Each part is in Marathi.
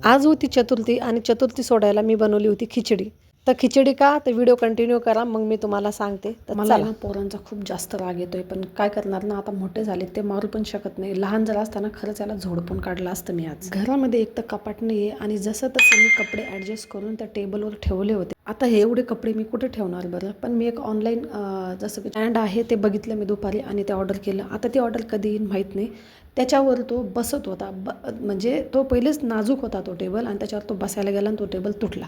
आज होती चतुर्थी आणि चतुर्थी सोडायला मी बनवली होती खिचडी. तर खिचडी का तर व्हिडिओ कंटिन्यू करा, मग मी तुम्हाला सांगते. तर मला चला. ना पोरांचा खूप जास्त राग येतोय, पण काय करणार ना, आता मोठे झाले ते मारू पण शकत नाही. लहान जर असताना खरंच याला झोडपून काढलं असतं मी. आज घरामध्ये एक तर कपाट नाही आहे आणि जसं तसं मी कपडे ॲडजस्ट करून त्या टेबलवर ठेवले होते. आता हे एवढे कपडे मी कुठे ठेवणार बरं. पण मी एक ऑनलाईन जसं की स्टँड आहे ते बघितलं मी दुपारी आणि ते ऑर्डर केलं. आता ती ऑर्डर कधी येईल माहीत नाही. त्याच्यावर तो बसत होता, म्हणजे तो पहिलेच नाजूक होता तो टेबल आणि त्याच्यावर तो बसायला गेला आणि तो टेबल तुटला.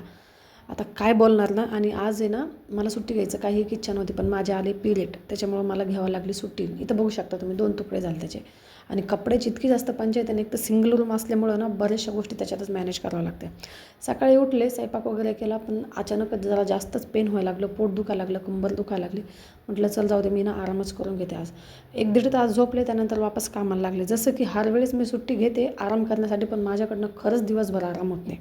आता काय बोलणार ना. आणि आज आहे ना, मला सुट्टी घ्यायचं काही एक इच्छा नव्हती, पण माझे आले पिरियड, त्याच्यामुळं मला घ्यावं लागली सुट्टी. इथं बघू शकता तुम्ही 2 तुकडे झाले त्याचे. आणि कपड्याची इतकी जास्त पंचायत आहे. एक तर सिंगल रूम असल्यामुळं ना बऱ्याचशा गोष्टी त्याच्यातच मॅनेज करावं लागते. सकाळी उठले, स्वयंपाक वगैरे केला, पण अचानकच जरा जास्तच पेन व्हायला लागलं, पोट दुखायला लागलं, कंबर दुखायला लागली. म्हटलं चल जाऊ दे, मी ना आरामच करून घेते आज. 1-1.5 तास झोपले, त्यानंतर वापस कामाला लागले. जसं की हर वेळेस मी सुट्टी घेते आराम करण्यासाठी, पण माझ्याकडनं खरंच दिवसभर आराम होत नाही.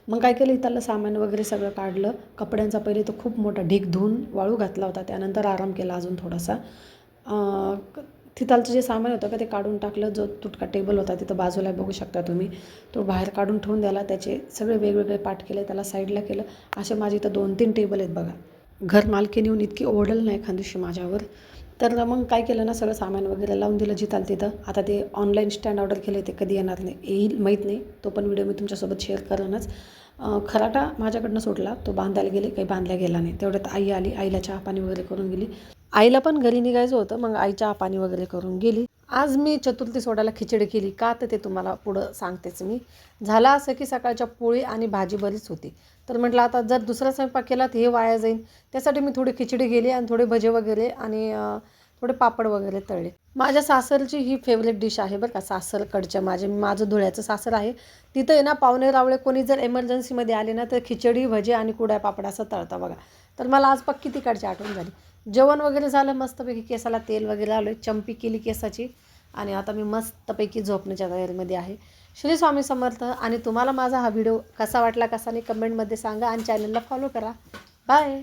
मग काय केलं, इथलं सामान वगैरे सगळं काढलं. कपड्यांचा पहिले तो खूप मोठा ढीग धुवून वाळू घातला होता, त्यानंतर आराम केला अजून थोडासा. तिथलचं जे सामान होतं का ते काढून टाकलं. जो तुटका टेबल होता तिथं बाजूला बघू शकता तुम्ही, तो बाहेर काढून ठेवून द्याला. त्याचे सगळे वेगवेगळे पार्ट केले, त्याला साईडला केलं. असे माझे इथं 2-3 टेबल आहेत बघा. घर मालकीने येऊन इतकी ओरडलं नाही एखाद दिवशी माझ्यावर. तर मग काय केलं ना, सगळं सामान वगैरे लावून दिलं जिथं तिथं. आता ते ऑनलाईन स्टँड ऑर्डर केले, ते कधी येणार नाही येईल माहीत नाही. तो पण व्हिडिओ मी तुमच्यासोबत शेअर करेनच. खराटा माझ्याकडनं सुटला, तो बांधायला गेले, काही बांधल्या गेला नाही. तेवढ्यात आई आली, आईला चहा पाणी वगैरे करून गेली. आईला पण घरी निघायचं होतं, मग आई चहा पाणी वगैरे करून गेली. आज मी चतुर्थी सोडायला खिचडी केली का तर ते तुम्हाला पुढं सांगतेच मी. झालं असं की सकाळच्या पोळी आणि भाजी बरीच होती, तर म्हटलं आता जर दुसरा स्वयंपाक केला तर हे वाया जाईल. त्यासाठी मी थोडी खिचडी केली आणि थोडे भजे वगैरे आणि थोडे पापड वगैरे तळले. माझ्या सासरची ही फेवरेट डिश आहे बरं का. सासरकडच्या माझं धुळ्याचं सासर आहे. तिथं आहे ना, पाहुणे रावळे कोणी जर एमर्जन्सीमध्ये आले ना, तर खिचडी भजे आणि कुड्या पापड असं तळता बघा. तर मला आज पक्की तिकडची आठवण झाली. जेवण वगैरे झालं, मस्तपैकी केसाला तेल वगैरे लावलं, चंपी केली केसाची आणि आता मी मस्तपैकी झोपण्याच्या तयारीमध्ये आहे. श्री स्वामी समर्थ. आणि तुम्हाला माझा हा व्हिडिओ कसा वाटला कसा नाही कमेंटमध्ये सांगा आणि चॅनलला फॉलो करा. बाय.